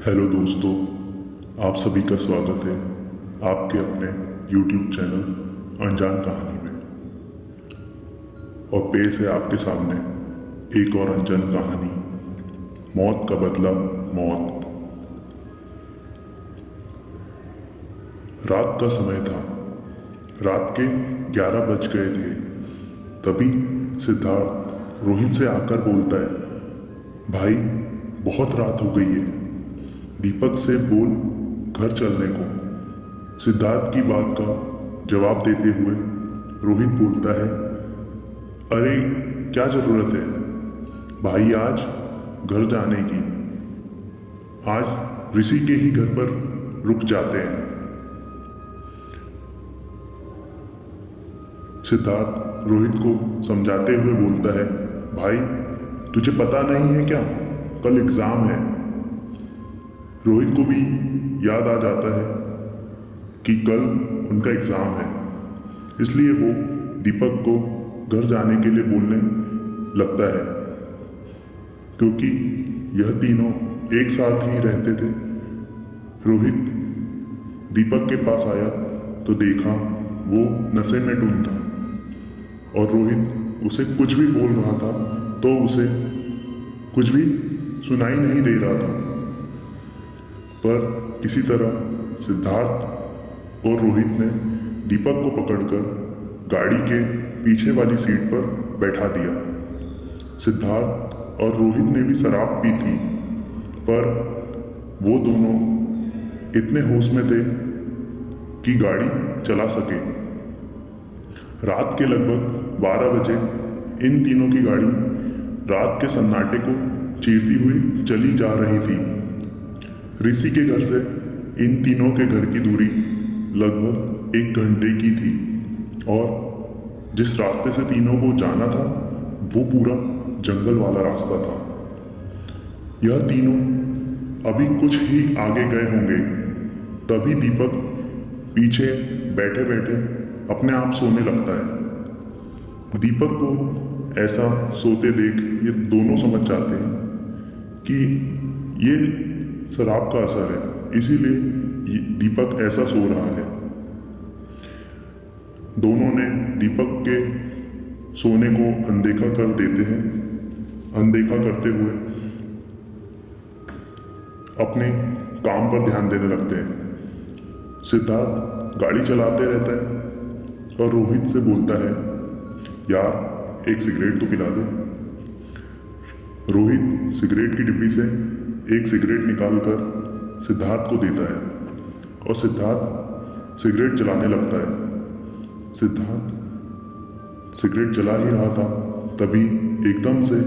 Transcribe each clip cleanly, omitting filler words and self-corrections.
Hello दोस्तों, आप सभी का स्वागत है आपके अपने YouTube चैनल अनजान कहानी में। और पेश है आपके सामने एक और अनजान कहानी, मौत का बदला मौत। रात का समय था। रात के 11 बज गए थे। तभी सिद्धार्थ रोहित से आकर बोलता है, भाई बहुत रात हो गई है, दीपक से बोल घर चलने को। सिद्धार्थ की बात का जवाब देते हुए रोहित बोलता है, अरे क्या जरूरत है भाई, आज घर जाने की। आज ऋषि के ही घर पर रुक जाते हैं। सिद्धार्थ रोहित को समझाते हुए बोलता है, भाई तुझे पता नहीं है क्या, कल एग्जाम है। रोहित को भी याद आ जाता है कि कल उनका एग्जाम है, इसलिए वो दीपक को घर जाने के लिए बोलने लगता है, क्योंकि यह तीनों एक साथ ही रहते थे। रोहित दीपक के पास आया तो देखा वो नशे में धुत था और रोहित उसे कुछ भी बोल रहा था तो उसे कुछ भी सुनाई नहीं दे रहा था। पर किसी तरह सिद्धार्थ और रोहित ने दीपक को पकड़कर गाड़ी के पीछे वाली सीट पर बैठा दिया। सिद्धार्थ और रोहित ने भी शराब पी थी, पर वो दोनों इतने होश में थे कि गाड़ी चला सके। रात के लगभग 12 बजे इन तीनों की गाड़ी रात के सन्नाटे को चीरती हुई चली जा रही थी। ऋषि के घर से इन तीनों के घर की दूरी लगभग 1 घंटे की थी और जिस रास्ते से तीनों को जाना था वो पूरा जंगल वाला रास्ता था। यह तीनों अभी कुछ ही आगे गए होंगे, तभी दीपक पीछे बैठे बैठे अपने आप सोने लगता है। दीपक को ऐसा सोते देख ये दोनों समझ जाते हैं कि ये शराब का असर है, इसीलिए दीपक ऐसा सो रहा है। दोनों ने दीपक के सोने को अनदेखा कर देते हैं। अनदेखा करते हुए अपने काम पर ध्यान देने लगते हैं। सिद्धार्थ गाड़ी चलाते रहता है और रोहित से बोलता है, यार एक सिगरेट तो पिला दे। रोहित सिगरेट की डिब्बी से एक सिगरेट निकालकर सिद्धार्थ को देता है और सिद्धार्थ सिगरेट जलाने लगता है। सिद्धार्थ सिगरेट जला ही रहा था, तभी एकदम से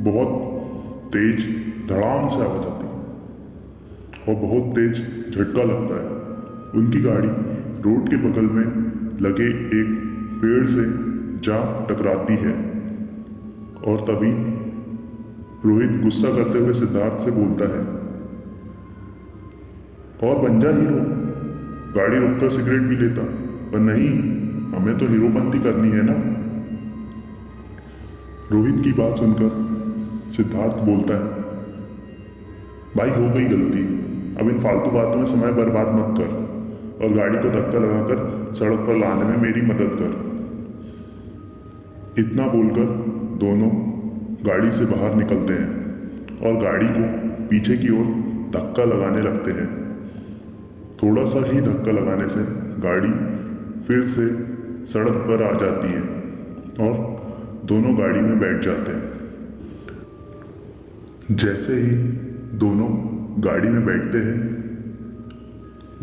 बहुत तेज धड़ाम से आवाज आती है और बहुत तेज झटका लगता है। उनकी गाड़ी रोड के बगल में लगे एक पेड़ से जा टकराती है और तभी रोहित गुस्सा करते हुए सिद्धार्थ से बोलता है, और बन जा हीरो, गाड़ी रोककर सिगरेट पी लेता। पर नहीं, हमें तो हीरोपंती करनी है ना। रोहित की बात सुनकर सिद्धार्थ बोलता है, भाई हो गई गलती, अब इन फालतू बातों में समय बर्बाद मत कर और गाड़ी को धक्का लगाकर सड़क पर लाने में मेरी मदद कर। इतना बोलकर दोनों गाड़ी से बाहर निकलते हैं और गाड़ी को पीछे की ओर धक्का लगाने लगते हैं। थोड़ा सा ही धक्का लगाने से गाड़ी फिर से सड़क पर आ जाती है और दोनों गाड़ी में बैठ जाते हैं। जैसे ही दोनों गाड़ी में बैठते हैं,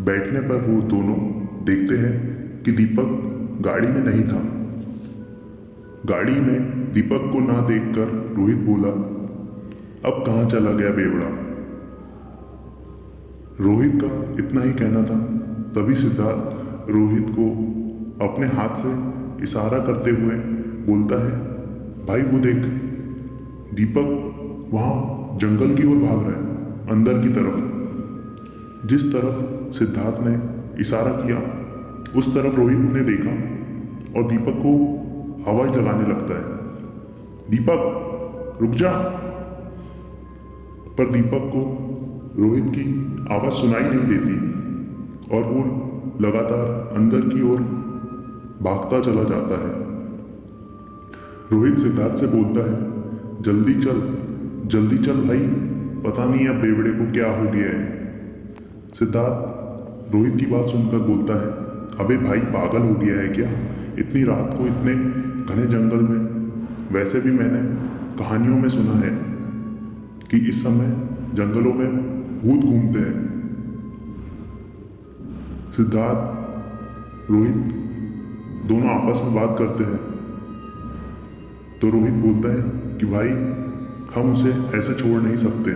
बैठने पर वो दोनों देखते हैं कि दीपक गाड़ी में नहीं था। गाड़ी में दीपक को ना देखकर रोहित बोला, अब कहाँ चला गया बेवड़ा। रोहित का इतना ही कहना था, तभी सिद्धार्थ रोहित को अपने हाथ से इशारा करते हुए बोलता है, भाई वो देख, दीपक वहाँ जंगल की ओर भाग रहा है, अंदर की तरफ। जिस तरफ सिद्धार्थ ने इशारा किया उस तरफ रोहित ने देखा और दीपक को आवाज लगाने लगता है, दीपक रुक जा। पर दीपक को रोहित की आवाज़ सुनाई नहीं देती और वो लगातार अंदर की ओर भागता चला जाता है। रोहित सिद्धार्थ से बोलता है, जल्दी चल भाई, पता नहीं अब बेवड़े को क्या हो गया है। सिद्धार्थ रोहित की बात सुनकर बोलता है, अबे भाई पागल हो गया है क्या, इतनी रात को इतने घने जंगल में। वैसे भी मैंने कहानियों में सुना है कि इस समय जंगलों में भूत घूमते हैं। सिद्धार्थ रोहित दोनों आपस में बात करते हैं तो रोहित बोलता है कि भाई हम उसे ऐसे छोड़ नहीं सकते।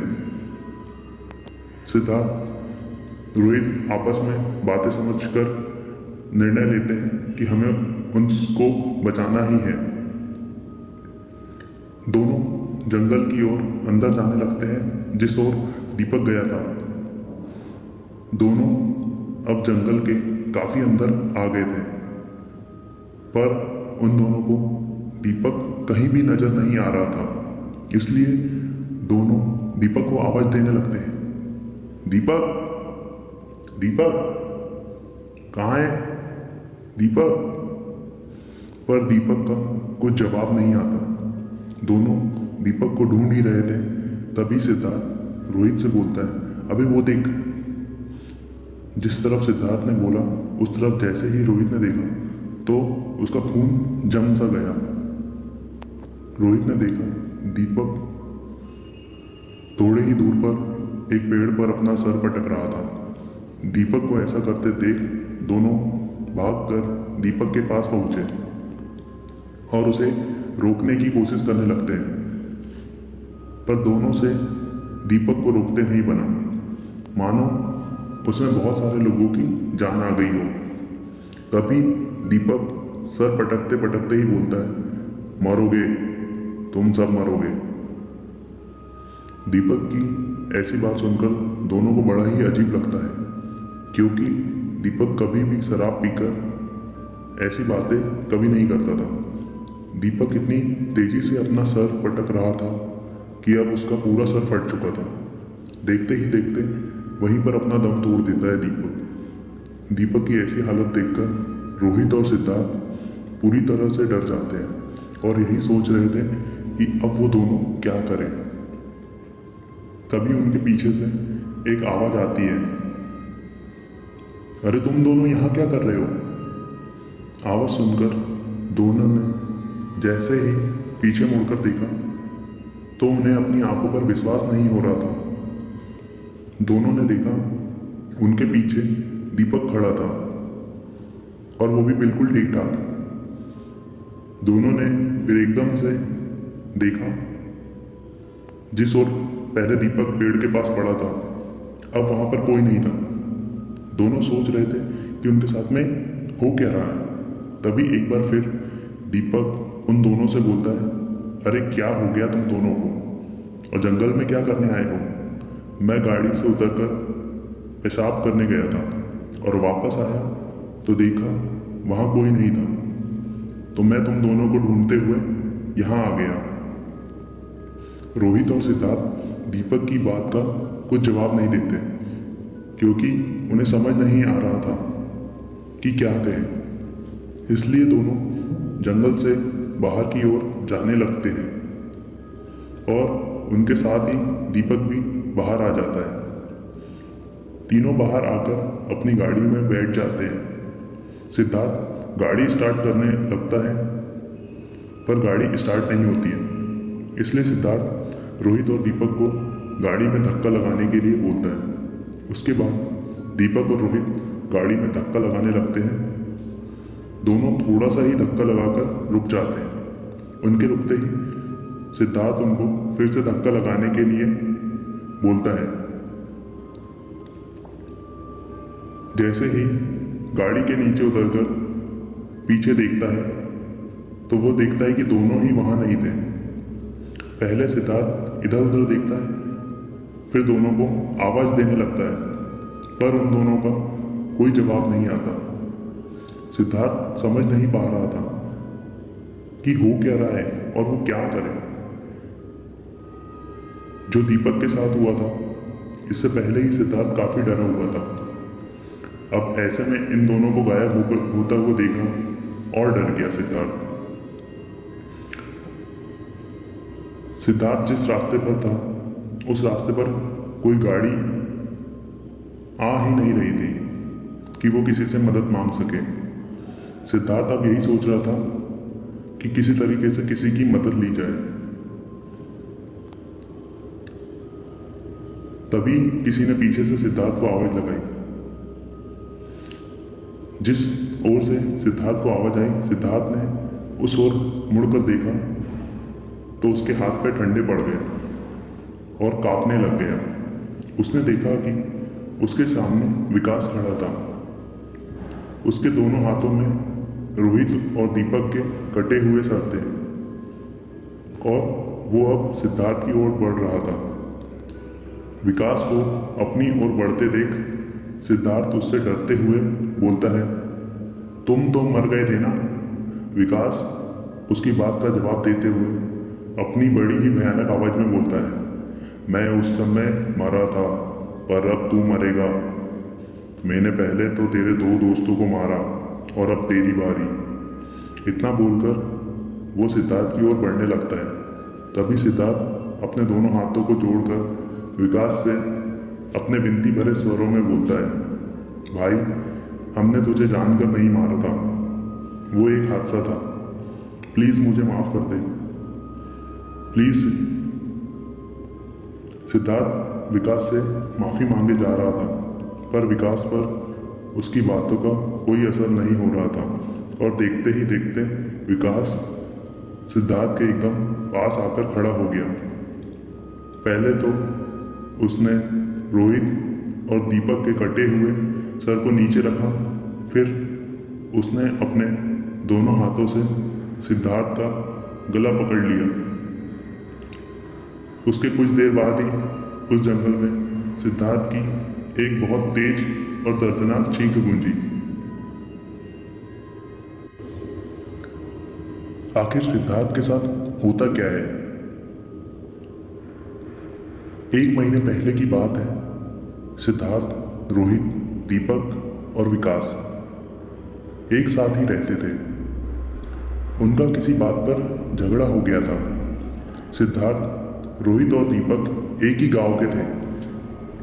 सिद्धार्थ रोहित आपस में बातें समझकर निर्णय लेते हैं कि हमें उसको बचाना ही है। दोनों जंगल की ओर अंदर जाने लगते हैं जिस ओर दीपक गया था। दोनों अब जंगल के काफी अंदर आ गए थे, पर उन दोनों को दीपक कहीं भी नजर नहीं आ रहा था। इसलिए दोनों दीपक को आवाज देने लगते हैं, दीपक दीपक कहाँ है दीपक। पर दीपक का कुछ जवाब नहीं आता। दोनों दीपक को ढूंढ ही रहे थे, तभी सिद्धार्थ रोहित से बोलता है, अबे वो देख। जिस तरफ सिद्धार्थ ने बोला उस तरफ जैसे ही रोहित ने देखा तो उसका खून जम सा गया। रोहित ने देखा दीपक थोड़े ही दूर पर एक पेड़ पर अपना सर पटक रहा था। दीपक को ऐसा करते देख दोनों भागकर दीपक के पास पहुंचे और उसे रोकने की कोशिश करने लगते हैं, पर दोनों से दीपक को रोकते नहीं बना, मानो उसमें बहुत सारे लोगों की जान आ गई हो। तभी दीपक सर पटकते पटकते ही बोलता है, मरोगे, तुम सब मरोगे। दीपक की ऐसी बात सुनकर दोनों को बड़ा ही अजीब लगता है, क्योंकि दीपक कभी भी शराब पीकर ऐसी बातें कभी नहीं करता था। दीपक इतनी तेजी से अपना सर पटक रहा था कि अब उसका पूरा सर फट चुका था। देखते ही देखते वहीं पर अपना दम तोड़ देता है दीपक। दीपक की ऐसी हालत देखकर रोहित और सिद्धार्थ पूरी तरह से डर जाते हैं और यही सोच रहे थे कि अब वो दोनों क्या करें। तभी उनके पीछे से एक आवाज आती है, अरे तुम दोनों यहाँ क्या कर रहे हो। आवाज सुनकर दोनों ने जैसे ही पीछे मुड़कर देखा तो उन्हें अपनी आंखों पर विश्वास नहीं हो रहा था। दोनों ने देखा उनके पीछे दीपक खड़ा था और वो भी बिल्कुल ठीक ठाक। दोनों ने फिर एकदम से देखा जिस ओर पहले दीपक पेड़ के पास पड़ा था, अब वहां पर कोई नहीं था। दोनों सोच रहे थे कि उनके साथ में हो क्या रहा है। तभी एक बार फिर दीपक उन दोनों से बोलता है, अरे क्या हो गया तुम दोनों को, और जंगल में क्या करने आए हो। मैं गाड़ी से उतरकर पेशाब करने गया था और वापस आया तो देखा वहां कोई नहीं था, तो मैं तुम दोनों को ढूंढते हुए यहां आ गया। रोहित और सिद्धार्थ दीपक की बात का कुछ जवाब नहीं देते, क्योंकि उन्हें समझ नहीं आ रहा था कि क्या कहें। इसलिए दोनों जंगल से बाहर की ओर जाने लगते हैं और उनके साथ ही दीपक भी बाहर आ जाता है। तीनों बाहर आकर अपनी गाड़ी में बैठ जाते हैं। सिद्धार्थ गाड़ी स्टार्ट करने लगता है, पर गाड़ी स्टार्ट नहीं होती है। इसलिए सिद्धार्थ रोहित और दीपक को गाड़ी में धक्का लगाने के लिए बोलता है। उसके बाद दीपक और रोहित गाड़ी में धक्का लगाने लगते हैं। दोनों थोड़ा सा ही धक्का लगाकर रुक जाते हैं। उनके रुकते ही सिद्धार्थ उनको फिर से धक्का लगाने के लिए बोलता है। जैसे ही गाड़ी के नीचे उतरकर पीछे देखता है तो वो देखता है कि दोनों ही वहां नहीं थे। पहले सिद्धार्थ इधर उधर देखता है, फिर दोनों को आवाज देने लगता है, पर उन दोनों का कोई जवाब नहीं आता। सिद्धार्थ समझ नहीं पा रहा था कि हो क्या रहा है और वो क्या करे। जो दीपक के साथ हुआ था इससे पहले ही सिद्धार्थ काफ़ी डरा हुआ था। अब ऐसे में इन दोनों को गायब होता हुआ देखा और डर गया सिद्धार्थ। सिद्धार्थ जिस रास्ते पर था उस रास्ते पर कोई गाड़ी आ ही नहीं रही थी कि वो किसी से मदद मांग सके। सिद्धार्थ अब यही सोच रहा था कि किसी तरीके से किसी की मदद ली जाए। तभी किसी ने पीछे से सिद्धार्थ को आवाज लगाई। जिस ओर से सिद्धार्थ को आवाज आई, सिद्धार्थ ने उस ओर मुड़कर देखा तो उसके हाथ पैर ठंडे पड़ गए और कांपने लग गया। उसने देखा कि उसके सामने विकास खड़ा था। उसके दोनों हाथों में रोहित और दीपक के कटे हुए सर थे और वो अब सिद्धार्थ की ओर बढ़ रहा था। विकास को अपनी ओर बढ़ते देख सिद्धार्थ उससे डरते हुए बोलता है, तुम तो मर गए थे ना? विकास उसकी बात का जवाब देते हुए अपनी बड़ी ही भयानक आवाज में बोलता है, मैं उस समय मरा था पर अब तू मरेगा। मैंने पहले तो तेरे 2 दोस्तों को मारा और अब तेरी बारी। इतना बोलकर वो सिद्धार्थ की ओर बढ़ने लगता है। तभी सिद्धार्थ अपने दोनों हाथों को जोड़कर विकास से अपने विनती भरे स्वरों में बोलता है, भाई हमने तुझे जानकर नहीं मारा था, वो एक हादसा था, प्लीज मुझे माफ कर दे, प्लीज। सिद्धार्थ विकास से माफी मांगे जा रहा था पर विकास पर उसकी बातों का कोई असर नहीं हो रहा था और देखते ही देखते विकास सिद्धार्थ के एकदम पास आकर खड़ा हो गया। पहले तो उसने रोहित और दीपक के कटे हुए सर को नीचे रखा, फिर उसने अपने दोनों हाथों से सिद्धार्थ का गला पकड़ लिया। उसके कुछ देर बाद ही उस जंगल में सिद्धार्थ की एक बहुत तेज और दर्दनाक चीख गूंजी। आखिर सिद्धार्थ के साथ होता क्या है? 1 महीने पहले की बात है। सिद्धार्थ, रोहित, दीपक और विकास एक साथ ही रहते थे। उनका किसी बात पर झगड़ा हो गया था। सिद्धार्थ, रोहित और दीपक एक ही गांव के थे,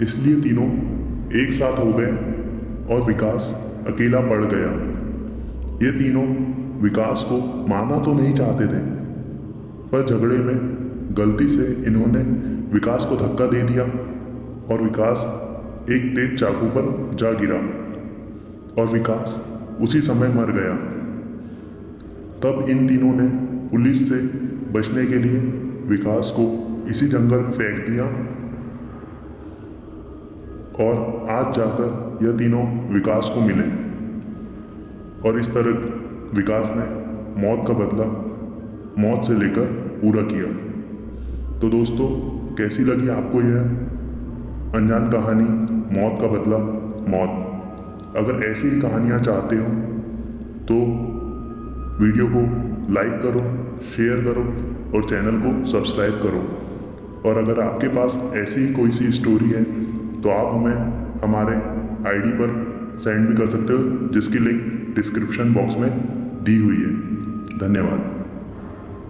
इसलिए तीनों एक साथ हो गए और विकास अकेला पड़ गया। ये तीनों विकास को मारना तो नहीं चाहते थे, पर झगड़े में गलती से इन्होंने विकास को धक्का दे दिया और विकास एक तेज चाकू पर जा गिरा और विकास उसी समय मर गया। तब इन तीनों ने पुलिस से बचने के लिए विकास को इसी जंगल में फेंक दिया और आज जाकर यह तीनों विकास को मिले और इस तरह विकास ने मौत का बदला मौत से लेकर पूरा किया। तो दोस्तों, कैसी लगी आपको यह अनजान कहानी मौत का बदला मौत? अगर ऐसी ही कहानियाँ चाहते हो तो वीडियो को लाइक करो, शेयर करो और चैनल को सब्सक्राइब करो। और अगर आपके पास ऐसी ही कोई सी स्टोरी है तो आप हमें हमारे आईडी पर सेंड भी कर सकते हो, जिसकी लिंक डिस्क्रिप्शन बॉक्स में दी हुई है। धन्यवाद।